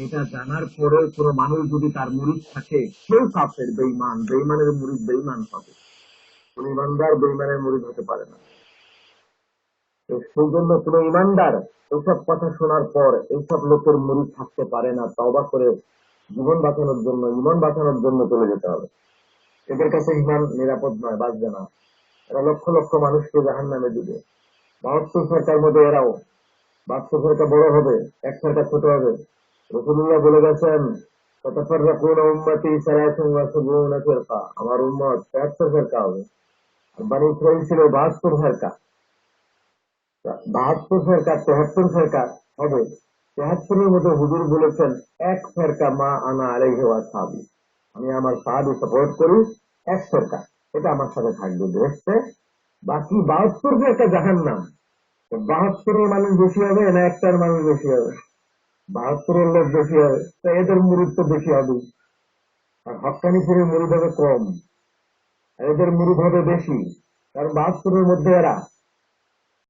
এটা জানার পরেও কোন মানুষ যদি তার মুরিদ থাকে, সেও কাফের, বেঈমান, বেঈমানের মুরিদ বেঈমান হবে। কোন ইমানদার বেঈমানের মুরিদ হতে পারে না। তো সেই জন্য কোন ইমানদার এইসব কথা শোনার পর এইসব লোকের মুরিদ থাকতে পারে না। তওবা করে জীবন বাঁচানোর জন্য, ইমান বাঁচানোর জন্য চলে যেতে হবে। এদের কাছে ইমান নিরাপদ নয়, বাঁচবে না। এরা লক্ষ লক্ষ মানুষকে জাহান্নামে দিবে। 72 ফেরকার মধ্যে এরাও। 72 ফেরকা বড় হবে, এক ফেরকা ছোট হবে। রাসূলুল্লাহ বলে গেছেন, তাতাফাররাকুনা উম্মতি 73 ফিরকা, আমার উম্মত 73 ফেরকা হবে। আর বনী ইসরাঈল ছিল 72 ফেরকা। 72 ফেরকা 73 ফেরকা হবে। 73-এর মধ্যে হুজুর বলেছেন, এক ফেরকা মা আনা আলাইহি ওয়া সাহাবী, আমি আমার সাহাবী সাপোর্ট করি, এক ফেরকা এটা আমার সাথে থাকবে বেহেশতে। বাকি 72 ফেরকা জাহান্নাম। 72-এর মানুষ বেশি হবে না একটার মানুষ বেশি হবে? 72-এর লোক বেশি হবে, তো এদের মুরিদ তো বেশি হবে। আর হক্কানিপুরের মুরিদ হবে কম, আর এদের মুরিদ হবে বেশি। কারণ 72-এর মধ্যে এরা